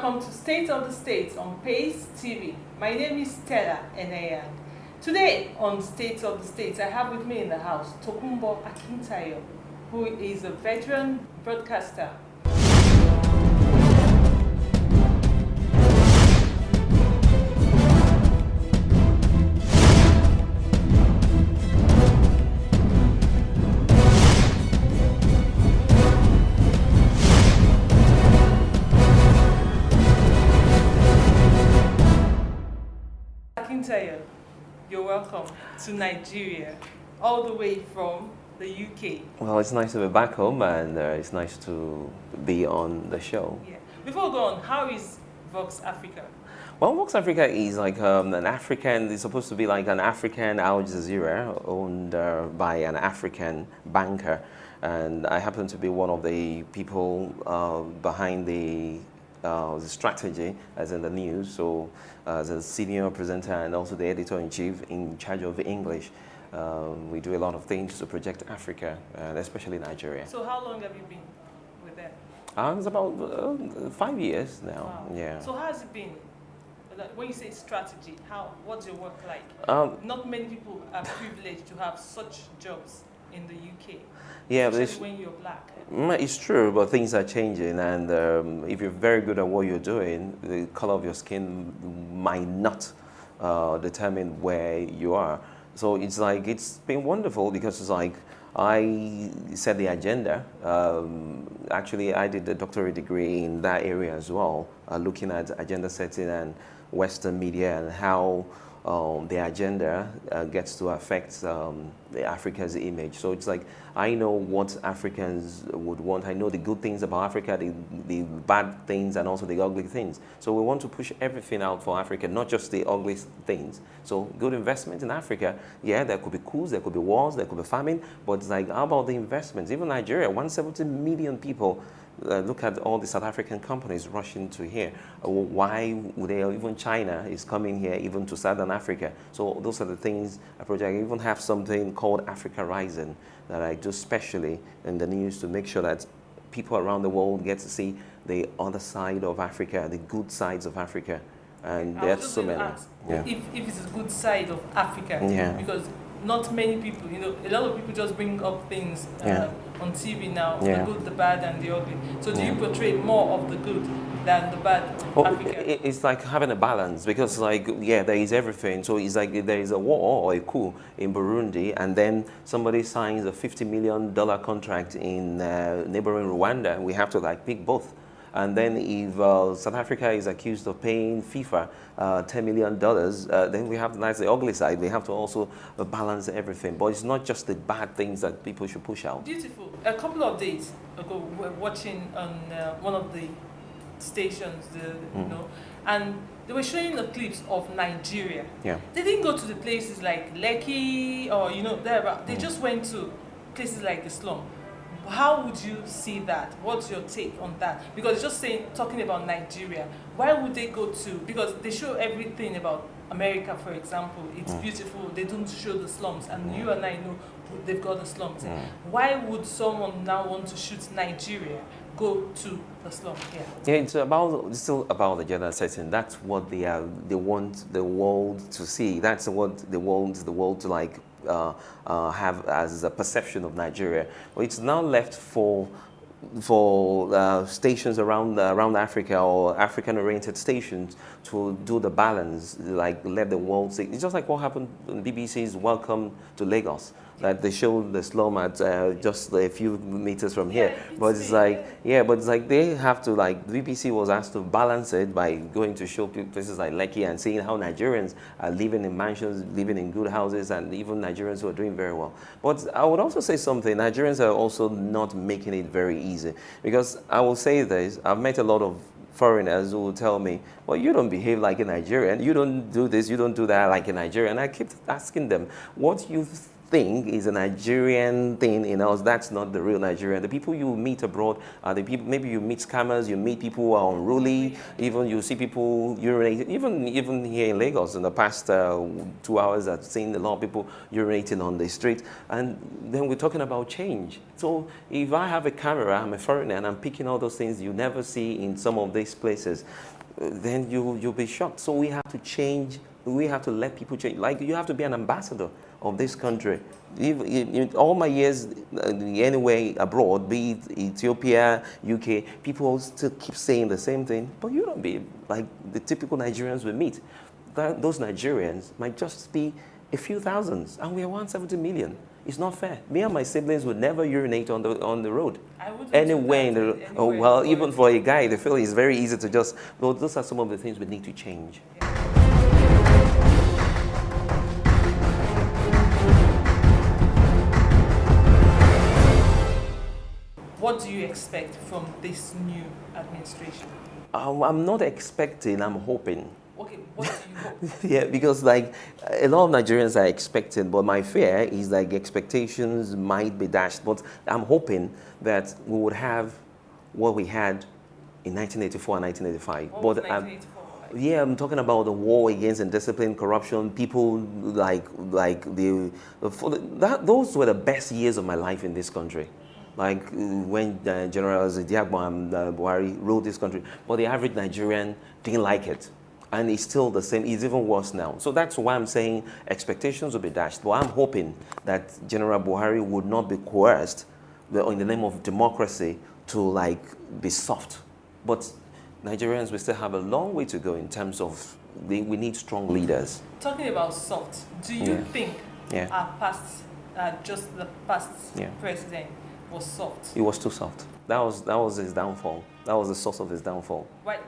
welcome to State of the States on Pace TV. My name is Stella Enayang. Today on State of the States, I have with me in the house Tokunbo Akintayo, who is a veteran broadcaster. Akintayo, you're welcome to Nigeria, all the way from the UK. Well, it's nice to be back home, and it's nice to be on the show. Yeah. Before we go on, how is Vox Africa? Well, Vox Africa is like an African, it's supposed to be like an African Al Jazeera owned by an African banker. And I happen to be one of the people behind the strategy, as in the news. So, as a senior presenter and also the editor-in-chief in charge of English, we do a lot of things to project Africa, and especially Nigeria. So how long have you been with them? It's about 5 years now. Wow. Yeah. So how has it been? Like, when you say strategy, what's your work like? Not many people are privileged to have such jobs in the UK. Yeah, especially when you're black. It's true, but things are changing, and if you're very good at what you're doing, the color of your skin might not determine where you are. So it's like, it's been wonderful because it's like, I set the agenda. Actually, I did a doctorate degree in that area as well, looking at agenda setting and Western media and how the agenda gets to affect the Africa's image. So it's like, I know what Africans would want. I know the good things about Africa, the bad things, and also the ugly things. So we want to push everything out for Africa, not just the ugly things. So good investment in Africa. Yeah, there could be coups, there could be wars, there could be famine, but it's like, how about the investments? Even Nigeria, 170 million people. Look at all the South African companies rushing to here. Why would they? Even China is coming here, even to Southern Africa. So those are the things I project. I even have something called Africa Rising that I do specially in the news to make sure that people around the world get to see the other side of Africa, the good sides of Africa. And there's so many. Yeah. If it's a good side of Africa, yeah. Because not many people, a lot of people just bring up things on TV now, the good, the bad, and the ugly. So do you portray more of the good than the bad of Africa? It's like having a balance, because like, yeah, there is everything. So it's like there is a war or a coup in Burundi, and then somebody signs a $50 million contract in neighboring Rwanda. We have to like pick both. And then if South Africa is accused of paying FIFA $10 million, then we have, that's the ugly side. We have to also balance everything. But it's not just the bad things that people should push out. Beautiful. A couple of days ago, we were watching on one of the stations, and they were showing the clips of Nigeria. Yeah. They didn't go to the places like Lekki or, there. They just went to places like the slum. How would you see that? What's your take on that? Because just talking about Nigeria, why would they go to? Because they show everything about America, for example. It's beautiful. They don't show the slums, and you and I know they've got the slums. Why would someone now want to shoot Nigeria go to the slum here? Yeah, it's still about the gender setting. That's what they want the world to see. That's what they want the world to like. Have as a perception of Nigeria. But it's now left for stations around Africa or African-oriented stations to do the balance, like let the world see. It's just like what happened in BBC's Welcome to Lagos. That they showed the slum at just a few meters from here, but it's like they have to, like, the BBC was asked to balance it by going to show places like Lekki and seeing how Nigerians are living in mansions, living in good houses, and even Nigerians who are doing very well. But I would also say something, Nigerians are also not making it very easy, because I will say this, I've met a lot of foreigners who will tell me, well, you don't behave like a Nigerian, you don't do this, you don't do that like a Nigerian. And I keep asking them, what you think is a Nigerian thing in us, that's not the real Nigerian. The people you meet abroad are the people, maybe you meet scammers, you meet people who are unruly, even you see people urinating, even here in Lagos in the past 2 hours I've seen a lot of people urinating on the street. And then we're talking about change. So if I have a camera, I'm a foreigner and I'm picking all those things you never see in some of these places, then you'll be shocked. So we have to change. We have to let people change. Like, you have to be an ambassador of this country. In all my years anyway abroad, be it Ethiopia, UK, people still keep saying the same thing, but you don't be like the typical Nigerians we meet. Those Nigerians might just be a few thousands, and we are 170 million. It's not fair. Me and my siblings would never urinate on the road. I wouldn't Anywhere in do the that oh, anywhere well, in the even world. for a guy, they feel it's very easy to just. Well, those are some of the things we need to change. What do you expect from this new administration? I'm not expecting. I'm hoping. Okay, what do you hope? Yeah, because like a lot of Nigerians are expecting, but my fear is like expectations might be dashed. But I'm hoping that we would have what we had in 1984 and 1985. What but was 1984 like? yeah, I'm talking about the war against indiscipline, corruption. People those were the best years of my life in this country. Like when General Diagbo and Buhari ruled this country, but the average Nigerian didn't like it. And it's still the same, it's even worse now. So that's why I'm saying expectations will be dashed. But I'm hoping that General Buhari would not be coerced in the name of democracy to like be soft. But Nigerians, we still have a long way to go in terms of, we need strong leaders. Talking about soft, do you Yeah. think Yeah. our past, just the past Yeah. president was soft? It was too soft. That was his downfall. That was the source of his downfall. Why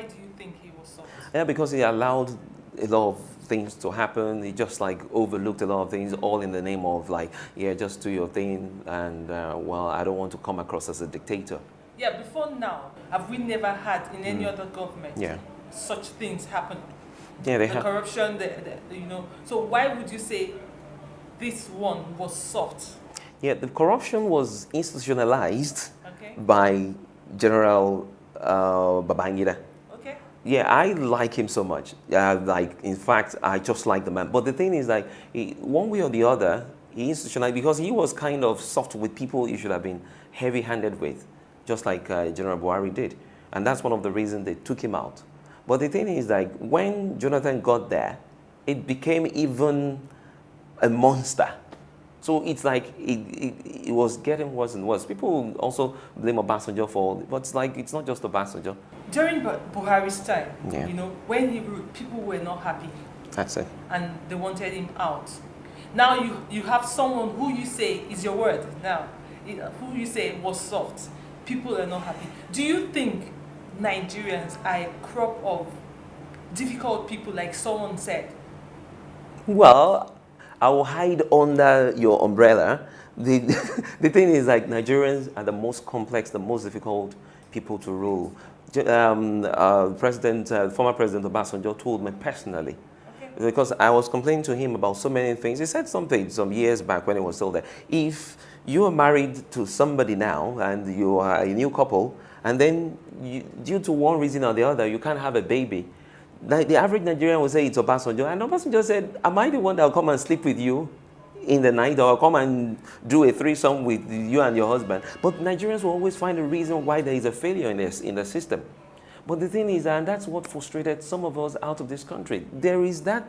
do you think he was soft? Yeah, because he allowed a lot of things to happen. He just like overlooked a lot of things, all in the name of like, yeah, just do your thing, and well, I don't want to come across as a dictator. Yeah, before now, have we never had in any other government Yeah. such things happen? Yeah, they The have. corruption, you know. So why would you say this one was soft? Yeah, the corruption was institutionalized Okay. by General Babangida. Okay. Yeah, I like him so much. In fact, I just like the man. But the thing is, like, one way or the other, he institutionalized, because he was kind of soft with people he should have been heavy-handed with, just like General Buhari did. And that's one of the reasons they took him out. But the thing is, like, when Jonathan got there, it became even a monster. So it's like it was getting worse and worse. People also blame Obasanjo for, but it's like it's not just Obasanjo. During Buhari's time, Yeah. you know, when he ruled, people were not happy That's it. and they wanted him out. Now you have someone who you say is your word now, who you say was soft. People are not happy. Do you think Nigerians are a crop of difficult people, like someone said? Well, I will hide under your umbrella. The, the thing is, like, Nigerians are the most complex, the most difficult people to rule. Former President Obasanjo told me personally, Okay. because I was complaining to him about so many things. He said something some years back when he was still there. If you are married to somebody now and you are a new couple, and then due to one reason or the other, you can't have a baby, the average Nigerian will say it's Obasanjo. And Obasanjo said, am I the one that will come and sleep with you in the night, or come and do a threesome with you and your husband? But Nigerians will always find a reason why there is a failure in the system. But the thing is, and that's what frustrated some of us out of this country, there is that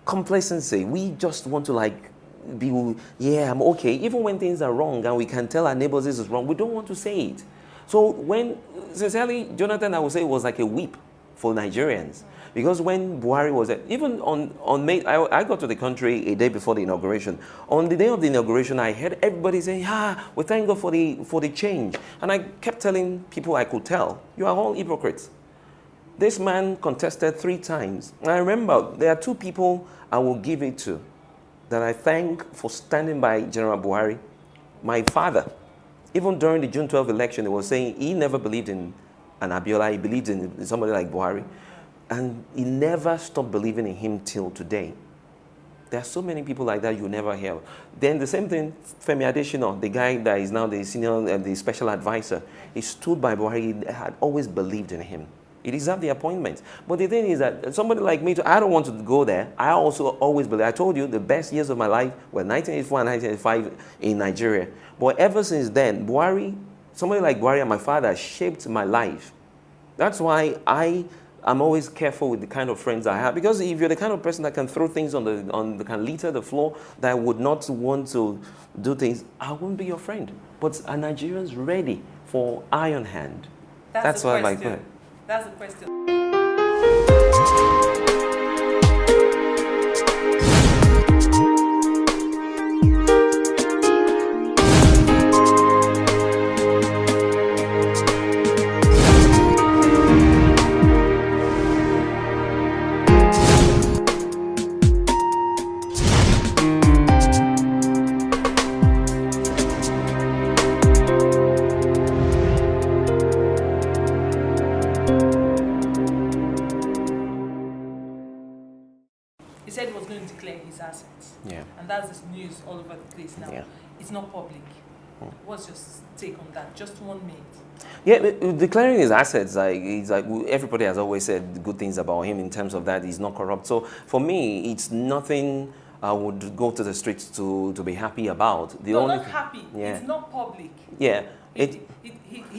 complacency. We just want to like be, yeah, I'm okay. Even when things are wrong and we can tell our neighbors this is wrong, we don't want to say it. So when, sincerely, Jonathan, I would say, was like a whip for Nigerians. Because when Buhari was there, even on May, I got to the country a day before the inauguration. On the day of the inauguration, I heard everybody saying, we thank God for the change. And I kept telling people I could tell, you are all hypocrites. This man contested 3 times. And I remember there are 2 people I will give it to that I thank for standing by General Buhari. My father, even during the June 12 election, he was saying he never believed in an Abiola, he believed in somebody like Buhari. And he never stopped believing in him till today. There are so many people like that you never hear. Then the same thing, Femi Adesina, the guy that is now the senior and the special advisor, he stood by Buhari, had always believed in him. He deserved the appointment. But the thing is that somebody like me, I don't want to go there. I also always believe, I told you the best years of my life were 1984 and 1985 in Nigeria. But ever since then, Buhari, somebody like Buhari and my father shaped my life. That's why I'm always careful with the kind of friends I have. Because if you're the kind of person that can throw things can litter the floor, that would not want to do things, I won't be your friend. But are Nigerians ready for Iron Hand? That's the what question. I like. That's the question. He said he was going to declare his assets. Yeah. And that's this news all over the place now. Yeah. It's not public. What's your take on that? Just 1 minute. Yeah, declaring his assets, it's like everybody has always said good things about him in terms of that he's not corrupt. So for me, it's nothing I would go to the streets to be happy about. Not happy. Yeah. It's not public. Yeah. He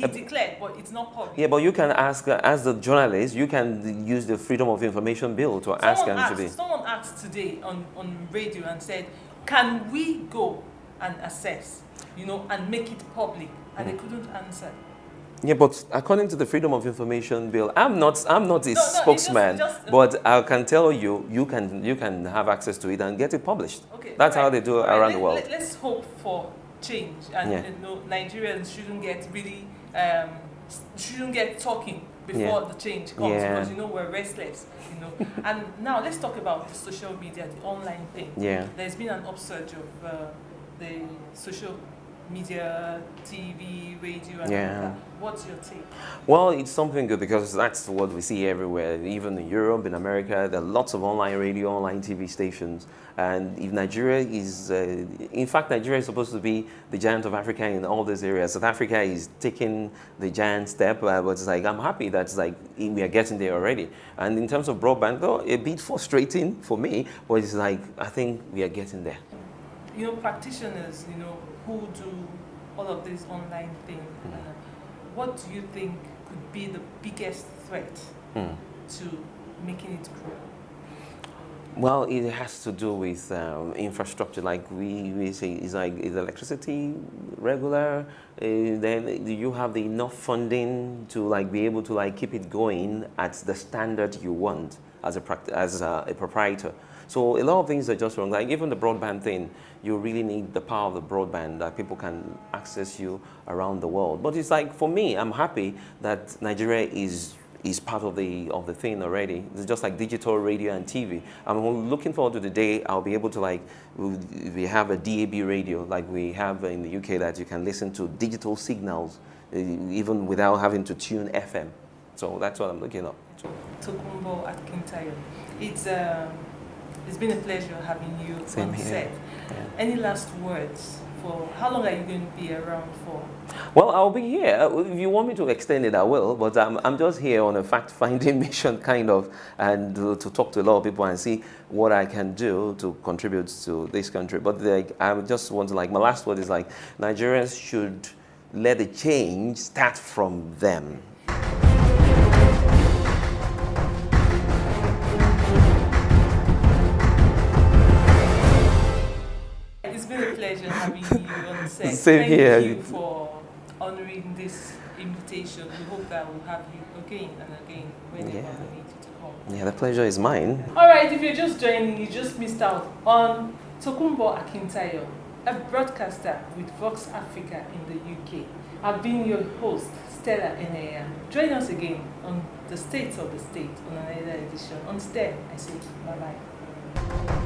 declared, but it's not public. Yeah, but you can ask, as the journalist, you can use the Freedom of Information Bill to ask him to be. Someone asked today on radio and said, can we go and assess, and make it public? And they couldn't answer. Yeah, but according to the Freedom of Information Bill, I'm not a spokesman, but I can tell you, you can have access to it and get it published. Okay, that's how they do it around the world. Let's hope for change, and Nigerians shouldn't get really shouldn't get talking before the change comes, because we're restless, And now let's talk about the social media, the online thing. Yeah. There's been an upsurge of the social media, TV, radio, and all that. What's your take? Well, it's something good because that's what we see everywhere. Even in Europe, in America, there are lots of online radio, online TV stations. And if Nigeria is, in fact, Nigeria is supposed to be the giant of Africa in all these areas. South Africa is taking the giant step, but it's like, I'm happy that's like, we are getting there already. And in terms of broadband, though, a bit frustrating for me, but it's like, I think we are getting there. Practitioners, who do all of this online thing, what do you think could be the biggest threat to making it grow? Well, it has to do with infrastructure. Like we say, is electricity regular? Then do you have the enough funding to be able to keep it going at the standard you want as a proprietor? So a lot of things are just wrong. Like even the broadband thing, you really need the power of the broadband that people can access you around the world. But it's like, for me, I'm happy that Nigeria is part of the thing already. It's just like digital radio and TV. I'm looking forward to the day I'll be able to we have a DAB radio like we have in the UK, that you can listen to digital signals even without having to tune FM. So that's what I'm looking at. Tokunbo Akintayo, it's been a pleasure having you on set. Yeah. Any last words? For how long are you going to be around for? Well, I'll be here. If you want me to extend it, I will. But I'm just here on a fact-finding mission, kind of, and to talk to a lot of people and see what I can do to contribute to this country. But I just want to my last word is Nigerians should let the change start from them. Having you on set. Same here. Thank you for honoring this invitation. We hope that we'll have you again and again whenever we need you to come. Yeah, the pleasure is mine. All right, if you're just joining, you just missed out on Tokunbo Akintayo, a broadcaster with Vox Africa in the UK. I've been your host, Stella Enea. Join us again on the States of the State on another edition. Until then, I say bye-bye.